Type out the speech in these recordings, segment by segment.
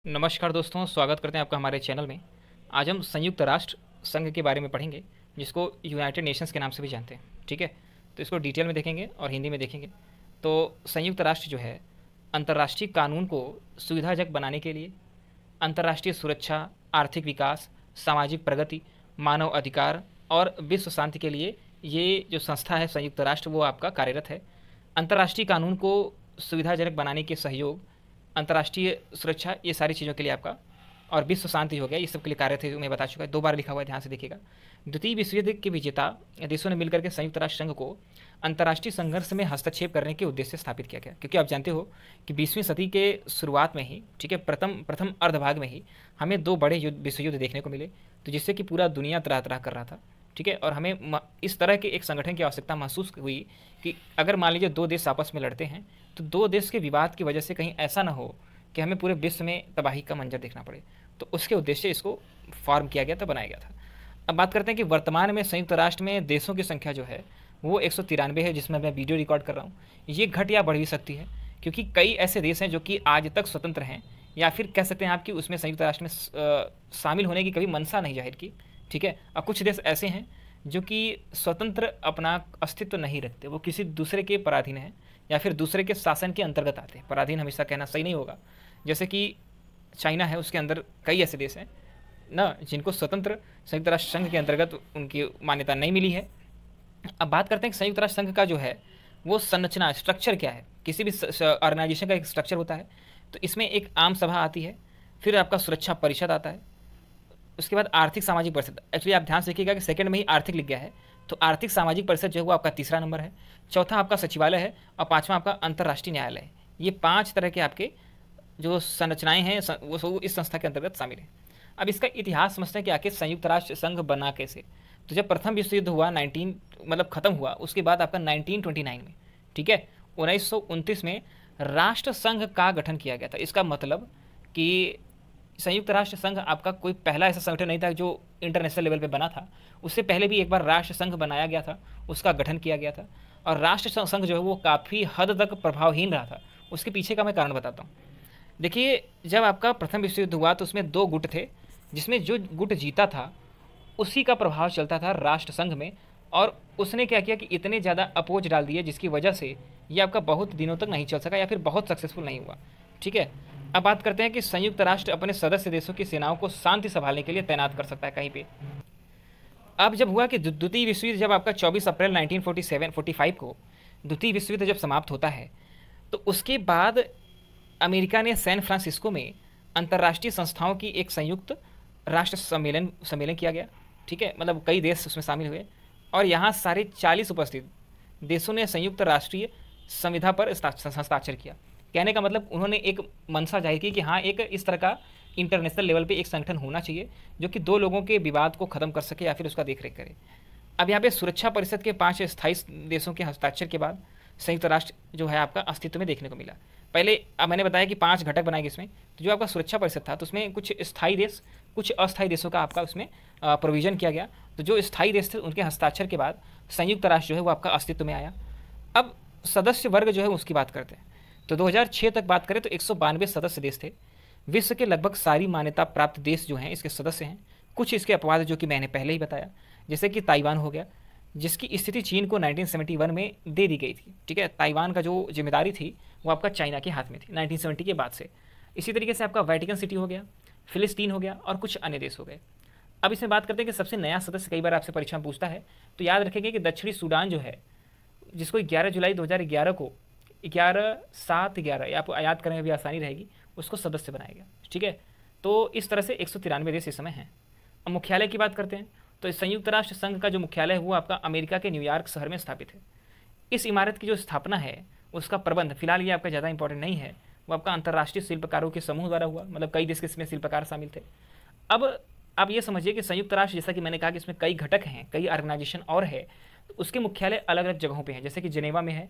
नमस्कार दोस्तों, स्वागत करते हैं आपका हमारे चैनल में। आज हम संयुक्त राष्ट्र संघ के बारे में पढ़ेंगे, जिसको यूनाइटेड नेशंस के नाम से भी जानते हैं। ठीक है, तो इसको डिटेल में देखेंगे और हिंदी में देखेंगे। तो संयुक्त राष्ट्र जो है, अंतर्राष्ट्रीय कानून को सुविधाजनक बनाने के लिए अंतर्राष्ट्रीय सुरक्षा, आर्थिक विकास, सामाजिक प्रगति, मानव अधिकार और विश्व शांति के लिए ये जो संस्था है संयुक्त राष्ट्र, वो आपका कार्यरत है। अंतर्राष्ट्रीय कानून को सुविधाजनक बनाने के सहयोग, अंतर्राष्ट्रीय सुरक्षा, ये सारी चीज़ों के लिए आपका, और विश्व शांति हो गया, ये सब के लिए कार्य थे, मैं बता चुका है। 2 बार लिखा हुआ है, ध्यान से देखिएगा। द्वितीय विश्व युद्ध के विजेता देशों ने मिलकर के संयुक्त राष्ट्र संघ को अंतर्राष्ट्रीय संघर्ष में हस्तक्षेप करने के उद्देश्य से स्थापित किया गया, क्योंकि आप जानते हो कि 20वीं सदी के शुरुआत में ही, ठीक है, प्रथम अर्धभाग में ही हमें 2 बड़े विश्व युद्ध देखने को मिले, तो जिससे कि पूरा दुनिया तरह तरह कर रहा था। ठीक है, और हमें इस तरह के एक संगठन की आवश्यकता महसूस हुई कि अगर मान लीजिए 2 देश आपस में लड़ते हैं, तो 2 देश के विवाद की वजह से कहीं ऐसा ना हो कि हमें पूरे विश्व में तबाही का मंजर देखना पड़े। तो उसके उद्देश्य इसको फॉर्म किया गया था, बनाया गया था। अब बात करते हैं कि वर्तमान में संयुक्त राष्ट्र में देशों की संख्या जो है वो 193 है, जिसमें मैं वीडियो रिकॉर्ड कर रहा हूँ। ये घट या बढ़ भी सकती है, क्योंकि कई ऐसे देश हैं जो कि आज तक स्वतंत्र हैं, या फिर कह सकते हैं आप कि उसमें संयुक्त राष्ट्र में शामिल होने की कभी मंशा नहीं जाहिर की। ठीक है, और कुछ देश ऐसे हैं जो कि स्वतंत्र अपना अस्तित्व नहीं रखते, वो किसी दूसरे के पराधीन हैं या फिर दूसरे के शासन के अंतर्गत आते हैं। पराधीन हमेशा कहना सही नहीं होगा, जैसे कि चाइना है, उसके अंदर कई ऐसे देश हैं ना जिनको स्वतंत्र संयुक्त राष्ट्र संघ के अंतर्गत उनकी मान्यता नहीं मिली है। अब बात करते हैं कि संयुक्त राष्ट्र संघ का जो है वो संरचना, स्ट्रक्चर क्या है। किसी भी ऑर्गेनाइजेशन का एक स्ट्रक्चर होता है, तो इसमें एक आम सभा आती है, फिर आपका सुरक्षा परिषद आता है, उसके बाद आर्थिक सामाजिक परिषद। एक्चुअली आप ध्यान से देखिएगा कि सेकंड में ही आर्थिक लिख गया है, तो आर्थिक सामाजिक परिषद जो है वो आपका तीसरा नंबर है। चौथा आपका सचिवालय है, और 5वां आपका अंतर्राष्ट्रीय न्यायालय है। ये 5 तरह के आपके जो संरचनाएं हैं वो सब इस संस्था के अंतर्गत शामिल है। अब इसका इतिहास समझते हैं कि आखिर संयुक्त राष्ट्र संघ बना कैसे। तो जब प्रथम विश्व युद्ध हुआ, 19 मतलब खत्म हुआ, उसके बाद आपका 1929 में, ठीक है, 1929 में राष्ट्र संघ का गठन किया गया था। इसका मतलब कि संयुक्त राष्ट्र संघ आपका कोई पहला ऐसा संगठन नहीं था जो इंटरनेशनल लेवल पे बना था। उससे पहले भी एक बार राष्ट्र संघ बनाया गया था, उसका गठन किया गया था, और राष्ट्र संघ जो है वो काफ़ी हद तक प्रभावहीन रहा था। उसके पीछे का मैं कारण बताता हूँ। देखिए, जब आपका प्रथम विश्व युद्ध हुआ तो उसमें 2 गुट थे, जिसमें जो गुट जीता था उसी का प्रभाव चलता था राष्ट्र संघ में, और उसने क्या किया कि इतने ज़्यादा अपोज डाल दिए, जिसकी वजह से ये आपका बहुत दिनों तक नहीं चल सका या फिर बहुत सक्सेसफुल नहीं हुआ। ठीक है, अब बात करते हैं कि संयुक्त राष्ट्र अपने सदस्य देशों की सेनाओं को शांति संभालने के लिए तैनात कर सकता है कहीं पे। अब जब हुआ कि द्वितीय विश्व युद्ध, जब आपका 24 अप्रैल 1947-45 को द्वितीय विश्व युद्ध जब समाप्त होता है, तो उसके बाद अमेरिका ने सैन फ्रांसिस्को में अंतर्राष्ट्रीय संस्थाओं की एक संयुक्त राष्ट्र सम्मेलन किया गया। ठीक है, मतलब कई देश उसमें शामिल हुए, और यहाँ सारे 40 उपस्थित देशों ने संयुक्त राष्ट्रीय संविधा पर हस्ताक्षर किया। कहने का मतलब उन्होंने एक मंशा जाहिर की कि हाँ, एक इस तरह का इंटरनेशनल लेवल पे एक संगठन होना चाहिए जो कि 2 लोगों के विवाद को ख़त्म कर सके या फिर उसका देखरेख करे। अब यहाँ पे सुरक्षा परिषद के 5 स्थायी देशों के हस्ताक्षर के बाद संयुक्त राष्ट्र जो है आपका अस्तित्व में देखने को मिला। पहले अब मैंने बताया कि 5 घटक बनाए गए इसमें, तो जो आपका सुरक्षा परिषद था तो उसमें कुछ स्थायी देश, कुछ अस्थायी देशों का आपका उसमें प्रोविज़न किया गया। तो जो स्थायी देश थे उनके हस्ताक्षर के बाद संयुक्त राष्ट्र जो है वो आपका अस्तित्व में आया। अब सदस्य वर्ग जो है उसकी बात करते हैं, तो 2006 तक बात करें तो 192 सदस्य देश थे। विश्व के लगभग सारी मान्यता प्राप्त देश जो हैं इसके सदस्य हैं। कुछ इसके अपवाद जो कि मैंने पहले ही बताया, जैसे कि ताइवान हो गया, जिसकी स्थिति चीन को 1971 में दे दी गई थी। ठीक है, ताइवान का जो जिम्मेदारी थी वो आपका चाइना के हाथ में थी 1970 के बाद से। इसी तरीके से आपका वेटिकन सिटी हो गया, फिलिस्तीन हो गया, और कुछ अन्य देश हो गए। अब इसमें बात करते हैं कि सबसे नया सदस्य कई बार आपसे परीक्षा में पूछता है, तो याद रखेंगे कि दक्षिणी सूडान जो है, जिसको 11 जुलाई 2011 को 11/7/11 या आप याद करेंगे भी आसानी रहेगी, उसको सदस्य बनाया गया। ठीक है, तो इस तरह से 193 देश इस समय हैं। अब मुख्यालय की बात करते हैं, तो संयुक्त राष्ट्र संघ का जो मुख्यालय है वो आपका अमेरिका के न्यूयॉर्क शहर में स्थापित है। इस इमारत की जो स्थापना है उसका प्रबंध, फिलहाल ये आपका ज़्यादा इंपॉर्टेंट नहीं है, वो आपका अंतर्राष्ट्रीय शिल्पकारों के समूह द्वारा हुआ, मतलब कई देश के इसमें शिल्पकार शामिल थे। अब आप ये समझिए कि संयुक्त राष्ट्र, जैसा कि मैंने कहा कि इसमें कई घटक हैं, कई ऑर्गेनाइजेशन और है, तो उसके मुख्यालय अलग अलग जगहों पे हैं, जैसे कि जेनेवा में है,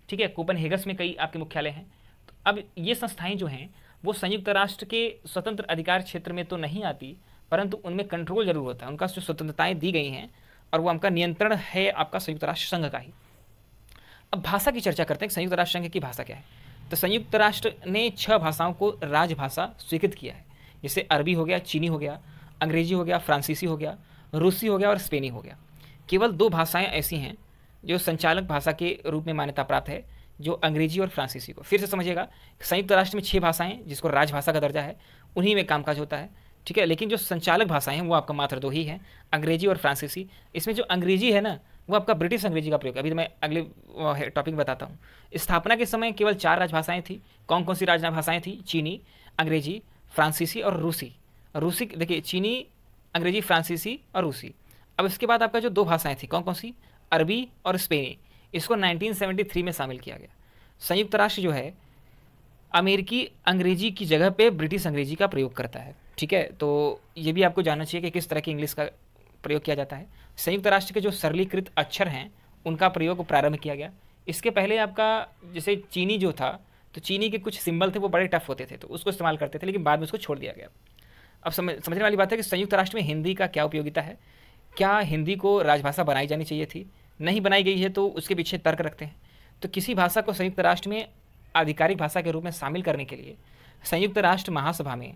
ठीक है, कोपनहेगस में कई आपके मुख्यालय हैं। तो अब ये संस्थाएं जो हैं वो संयुक्त राष्ट्र के स्वतंत्र अधिकार क्षेत्र में तो नहीं आती, परंतु उनमें कंट्रोल जरूर होता है, उनका जो स्वतंत्रताएं दी गई हैं, और वो आपका नियंत्रण है आपका संयुक्त राष्ट्र संघ का ही। अब भाषा की चर्चा करते हैं, संयुक्त राष्ट्र संघ की भाषा क्या है। तो संयुक्त राष्ट्र ने 6 भाषाओं को राजभाषा स्वीकृत किया है, जैसे अरबी हो गया, चीनी हो गया, अंग्रेजी हो गया, फ्रांसीसी हो गया, रूसी हो गया और स्पेनी हो गया। केवल 2 भाषाएं ऐसी हैं जो संचालक भाषा के रूप में मान्यता प्राप्त है, जो अंग्रेजी और फ्रांसीसी को। फिर से समझिएगा, संयुक्त राष्ट्र में 6 भाषाएं जिसको राजभाषा का दर्जा है, उन्हीं में कामकाज होता है, ठीक है। लेकिन जो संचालक भाषाएं हैं वो आपका मात्र 2 ही हैं, अंग्रेजी और फ्रांसीसी। इसमें जो अंग्रेजी है ना, वो आपका ब्रिटिश अंग्रेजी का प्रयोग। अभी तो मैं अगले टॉपिक बताता हूँ। स्थापना के समय केवल 4 राजभाषाएं थी। कौन कौन सी राजभाषाएं थी? चीनी, अंग्रेजी, फ्रांसीसी और रूसी। रूसी देखिए, चीनी, अंग्रेजी, फ्रांसीसी और रूसी। अब इसके बाद आपका जो 2 भाषाएं थी, कौन कौन सी? अरबी और स्पेनी। इसको 1973 में शामिल किया गया। संयुक्त राष्ट्र जो है अमेरिकी अंग्रेजी की जगह पे ब्रिटिश अंग्रेजी का प्रयोग करता है, ठीक है। तो ये भी आपको जानना चाहिए कि किस तरह की इंग्लिश का प्रयोग किया जाता है। संयुक्त राष्ट्र के जो सरलीकृत अक्षर हैं उनका प्रयोग प्रारंभ किया गया। इसके पहले आपका जैसे चीनी जो था, तो चीनी के कुछ सिंबल थे वो बड़े टफ होते थे, तो उसको इस्तेमाल करते थे, लेकिन बाद में उसको छोड़ दिया गया। अब समझने वाली बात है कि संयुक्त राष्ट्र में हिंदी का क्या उपयोगिता है। क्या हिंदी को राजभाषा बनाई जानी चाहिए थी? नहीं बनाई गई है, तो उसके पीछे तर्क रखते हैं। तो किसी भाषा को संयुक्त राष्ट्र में आधिकारिक भाषा के रूप में शामिल करने के लिए संयुक्त राष्ट्र महासभा में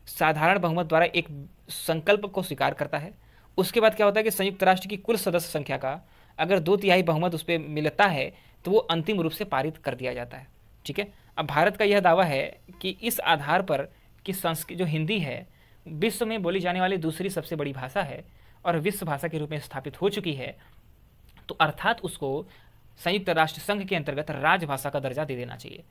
साधारण बहुमत द्वारा एक संकल्प को स्वीकार करता है। उसके बाद क्या होता है कि संयुक्त राष्ट्र की कुल सदस्य संख्या का अगर 2/3 बहुमत उस पर मिलता है तो वो अंतिम रूप से पारित कर दिया जाता है, ठीक है। अब भारत का यह दावा है कि इस आधार पर कि संस्कृत जो हिंदी है विश्व में बोली जाने वाली दूसरी सबसे बड़ी भाषा है और विश्व भाषा के रूप में स्थापित हो चुकी है, तो अर्थात उसको संयुक्त राष्ट्र संघ के अंतर्गत राजभाषा का दर्जा दे देना चाहिए।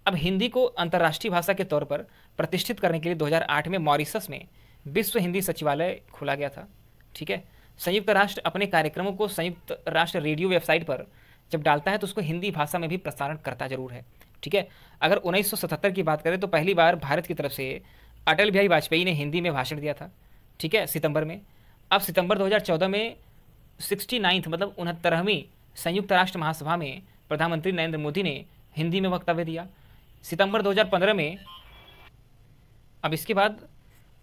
अब हिंदी को अंतर्राष्ट्रीय भाषा के तौर पर प्रतिष्ठित करने के लिए 2008 में मॉरिशस में विश्व हिंदी सचिवालय खोला गया था, ठीक है। संयुक्त राष्ट्र अपने कार्यक्रमों को संयुक्त राष्ट्र रेडियो वेबसाइट पर जब डालता है तो उसको हिंदी भाषा में भी प्रसारण करता जरूर है, ठीक है। अगर 1977 की बात करें तो पहली बार भारत की तरफ से अटल बिहारी वाजपेयी ने हिंदी में भाषण दिया था, ठीक है, सितंबर में। अब सितंबर 2014 में 69th मतलब 69वीं संयुक्त राष्ट्र महासभा में प्रधानमंत्री नरेंद्र मोदी ने हिंदी में वक्तव्य दिया सितंबर 2015 में। अब इसके बाद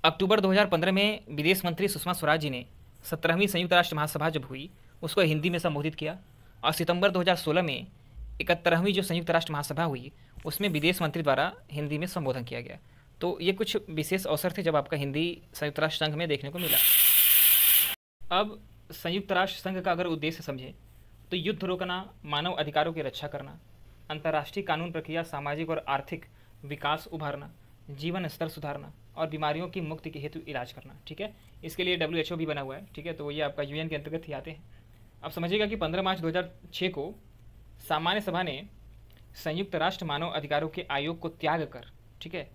अक्टूबर 2015 में विदेश मंत्री सुषमा स्वराज जी ने 17वीं संयुक्त राष्ट्र महासभा जब हुई उसको हिंदी में संबोधित किया, और सितंबर 2016 में 71वीं जो संयुक्त राष्ट्र महासभा हुई उसमें विदेश मंत्री द्वारा हिंदी में संबोधन किया गया। तो ये कुछ विशेष अवसर थे जब आपका हिंदी संयुक्त राष्ट्र संघ में देखने को मिला। अब संयुक्त राष्ट्र संघ का अगर उद्देश्य समझें तो युद्ध रोकना, मानव अधिकारों की रक्षा करना, अंतर्राष्ट्रीय कानून प्रक्रिया, सामाजिक और आर्थिक विकास उभारना, जीवन स्तर सुधारना और बीमारियों की मुक्ति के हेतु इलाज करना, ठीक है। इसके लिए WHO भी बना हुआ है, ठीक है। तो ये आपका UN के अंतर्गत ही आते हैं। अब समझिएगा कि 15 मार्च 2006 को सामान्य सभा ने संयुक्त राष्ट्र मानव अधिकारों के आयोग को त्याग कर, ठीक है,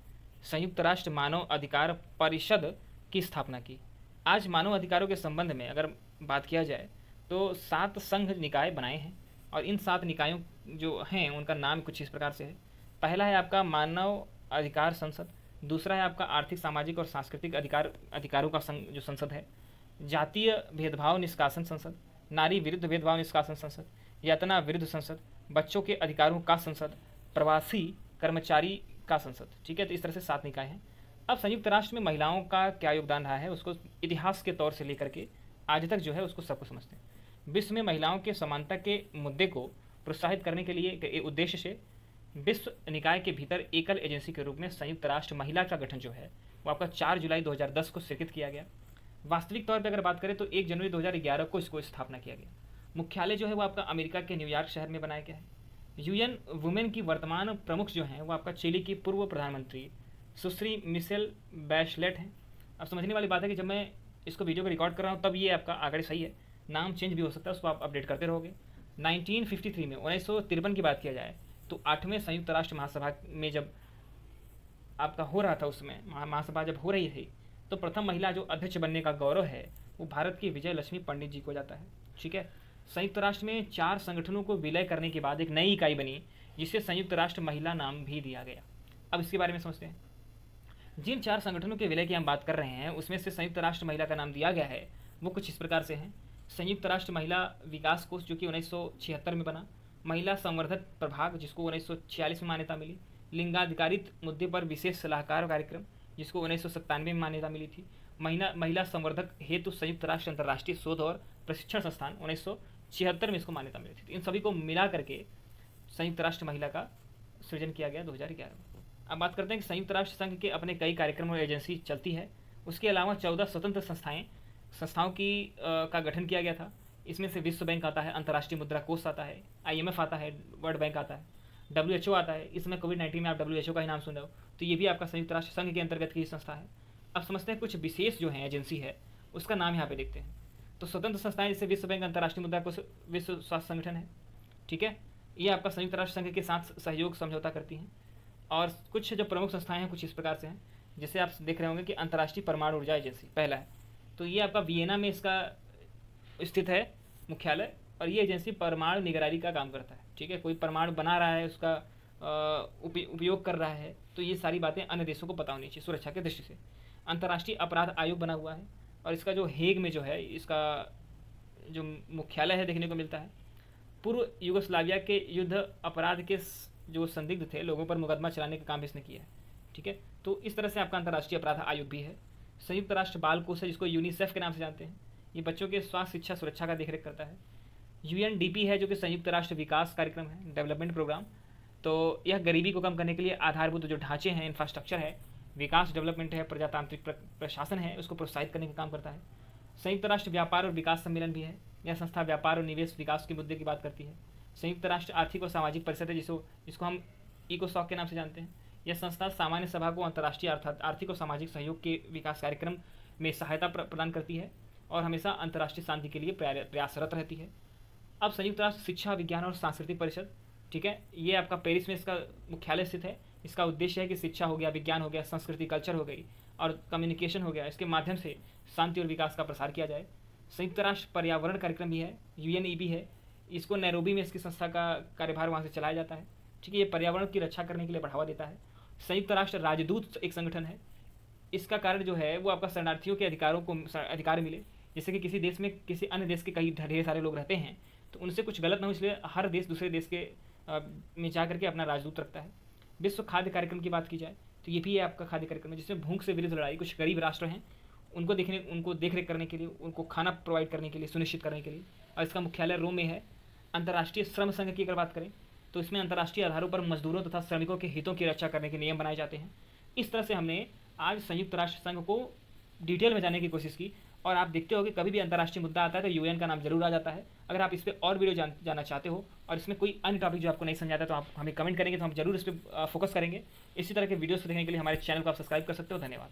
संयुक्त राष्ट्र मानव अधिकार परिषद की स्थापना की। आज मानव अधिकारों के संबंध में अगर बात किया जाए तो 7 संघ निकाय बनाए हैं, और इन 7 निकायों जो हैं उनका नाम कुछ इस प्रकार से है। पहला है आपका मानव अधिकार संसद, दूसरा है आपका आर्थिक, सामाजिक और सांस्कृतिक अधिकारों का जो संसद है, जातीय भेदभाव निष्कासन संसद, नारी विरुद्ध भेदभाव निष्कासन संसद, यातना विरुद्ध संसद, बच्चों के अधिकारों का संसद, प्रवासी कर्मचारी का संसद, ठीक है। तो इस तरह से 7 निकाय हैं। अब संयुक्त राष्ट्र में महिलाओं का क्या योगदान रहा है उसको इतिहास के तौर से लेकर के आज तक जो है उसको सबको समझते हैं। विश्व में महिलाओं के समानता के मुद्दे को प्रोत्साहित करने के लिए उद्देश्य से विश्व निकाय के भीतर एकल एजेंसी के रूप में संयुक्त राष्ट्र महिला का गठन जो है वो आपका 4 जुलाई 2010 को स्वीकृत किया गया। वास्तविक तौर पर अगर बात करें तो 1 जनवरी 2011 को इसको स्थापना किया गया। मुख्यालय जो है वो आपका अमेरिका के न्यूयॉर्क शहर में बनाया गया है। UN वुमेन की वर्तमान प्रमुख जो हैं वो आपका चिली की पूर्व प्रधानमंत्री सुश्री मिशेल बैशलेट हैं। अब समझने वाली बात है कि जब मैं इसको वीडियो को रिकॉर्ड कर रहा हूँ तब ये आपका आगे सही है, नाम चेंज भी हो सकता है, उसको आप अपडेट करते रहोगे। 1953 में 1953 की बात किया जाए तो 8वें संयुक्त राष्ट्र महासभा में जब आपका हो रहा था, उसमें महासभा जब हो रही थी तो प्रथम महिला जो अध्यक्ष बनने का गौरव है वो भारत की विजय लक्ष्मी पंडित जी को जाता है, ठीक है। संयुक्त राष्ट्र में 4 संगठनों को विलय करने के बाद एक नई इकाई बनी जिसे संयुक्त राष्ट्र महिला नाम भी दिया गया। अब इसके बारे में समझते हैं। जिन 4 संगठनों के विलय की हम बात कर रहे हैं उसमें से संयुक्त राष्ट्र महिला का नाम दिया गया है वो कुछ इस प्रकार से हैं। संयुक्त राष्ट्र महिला विकास कोष जो कि 1976 में बना, महिला संवर्धक प्रभाग जिसको 1946 में मान्यता मिली, लिंगाधिकारित मुद्दे पर विशेष सलाहकार कार्यक्रम जिसको 1997 में मान्यता मिली थी, महिला संवर्धक हेतु संयुक्त राष्ट्र अंतर्राष्ट्रीय शोध और प्रशिक्षण संस्थान 1976 में इसको मान्यता मिली थी। इन सभी को मिला करके संयुक्त राष्ट्र महिला का सृजन किया गया 2011 में। अब बात करते हैं कि संयुक्त राष्ट्र संघ के अपने कई कार्यक्रम और एजेंसी चलती है। उसके अलावा 14 स्वतंत्र संस्थाओं का गठन किया गया था। इसमें से विश्व बैंक आता है, अंतर्राष्ट्रीय मुद्रा कोष आता है, IMF आता है, वर्ल्ड बैंक आता है, WHO आता है। इसमें कोविड-19 में आप WHO का ही नाम सुन रहे हो, तो ये भी आपका संयुक्त राष्ट्र संघ के अंतर्गत की संस्था है। अब समझते हैं कुछ विशेष जो है एजेंसी है उसका नाम यहाँ पे देखते हैं। तो स्वतंत्र संस्थाएं जैसे विश्व बैंक, अंतर्राष्ट्रीय मुद्रा कोष, विश्व स्वास्थ्य संगठन है, ठीक है, ये आपका संयुक्त राष्ट्र संघ के साथ सहयोग समझौता करती हैं। और कुछ जो प्रमुख संस्थाएं हैं कुछ इस प्रकार से हैं, जैसे आप देख रहे होंगे कि अंतर्राष्ट्रीय परमाणु ऊर्जा एजेंसी पहला है, तो ये आपका वियना में इसका स्थित है मुख्यालय, और ये एजेंसी परमाणु निगरानी का काम करता है, ठीक है। कोई परमाणु बना रहा है, उसका उपयोग कर रहा है, तो ये सारी बातें अन्य देशों को पता होनी चाहिए सुरक्षा के दृष्टि से। अंतर्राष्ट्रीय अपराध आयोग बना हुआ है, और इसका जो हेग में जो है इसका जो मुख्यालय है देखने को मिलता है। पूर्व युगोस्लाविया के युद्ध अपराध के जो संदिग्ध थे लोगों पर मुकदमा चलाने का काम इसने किया है, ठीक है। तो इस तरह से आपका अंतर्राष्ट्रीय अपराध आयोग भी है। संयुक्त राष्ट्र बाल कोष है, जिसको यूनिसेफ के नाम से जानते हैं, ये बच्चों के स्वास्थ्य, शिक्षा, सुरक्षा का देखरेख करता है। UNDP है, जो कि संयुक्त राष्ट्र विकास कार्यक्रम है, डेवलपमेंट प्रोग्राम, तो यह गरीबी को कम करने के लिए आधारभूत जो ढांचे हैं, इंफ्रास्ट्रक्चर है, विकास डेवलपमेंट है, प्रजातांत्रिक प्रशासन है, उसको प्रोत्साहित करने का काम करता है। संयुक्त राष्ट्र व्यापार और विकास सम्मेलन भी है, यह संस्था व्यापार और निवेश विकास के मुद्दे की बात करती है। संयुक्त राष्ट्र आर्थिक और सामाजिक परिषद है, जिसको हम इकोसॉक के नाम से जानते हैं। यह संस्था सामान्य सभा को अंतर्राष्ट्रीय आर्थिक और सामाजिक सहयोग के विकास कार्यक्रम में सहायता प्रदान करती है और हमेशा अंतर्राष्ट्रीय शांति के लिए प्रयासरत रहती है। अब संयुक्त राष्ट्र शिक्षा, विज्ञान और सांस्कृतिक परिषद, ठीक है, ये आपका पेरिस में इसका मुख्यालय स्थित है। इसका उद्देश्य है कि शिक्षा हो गया, विज्ञान हो गया, संस्कृति कल्चर हो गई और कम्युनिकेशन हो गया, इसके माध्यम से शांति और विकास का प्रसार किया जाए। संयुक्त राष्ट्र पर्यावरण कार्यक्रम भी है, UNEP है, इसको नैरोबी में इसकी संस्था का कार्यभार वहाँ से चलाया जाता है, ठीक है। ये पर्यावरण की रक्षा करने के लिए बढ़ावा देता है। संयुक्त राष्ट्र राजदूत एक संगठन है, इसका कारण जो है वो आपका शरणार्थियों के अधिकार मिले, जैसे कि किसी देश में किसी अन्य देश के कई ढेर सारे लोग रहते हैं, तो उनसे कुछ गलत ना हो, इसलिए हर देश दूसरे देश के में जा करके अपना राजदूत रखता है। विश्व खाद्य कार्यक्रम की बात की जाए तो ये भी है आपका खाद्य कार्यक्रम है, जिसमें भूख से विरुद्ध लड़ाई, कुछ गरीब राष्ट्र हैं उनको देख रेख करने के लिए, उनको खाना प्रोवाइड करने के लिए, सुनिश्चित करने के लिए, और इसका मुख्यालय रोम में है। अंतर्राष्ट्रीय श्रम संघ की अगर बात करें तो इसमें अंतर्राष्ट्रीय आधारों पर मजदूरों तथा श्रमिकों के हितों की रक्षा करने के नियम बनाए जाते हैं। इस तरह से हमने आज संयुक्त राष्ट्र संघ को डिटेल में जानने की कोशिश की, और आप देखते हो कि कभी भी अंतर्राष्ट्रीय मुद्दा आता है तो UN का नाम जरूर आ जाता है। अगर आप इस पर और वीडियो जानना चाहते हो और इसमें कोई अन्य टॉपिक जो आपको नहीं समझ आता तो आप हमें कमेंट करेंगे, तो हम जरूर इस पर फोकस करेंगे। इसी तरह के वीडियोस देखने के लिए हमारे चैनल को आप सब्सक्राइब कर सकते हो। धन्यवाद।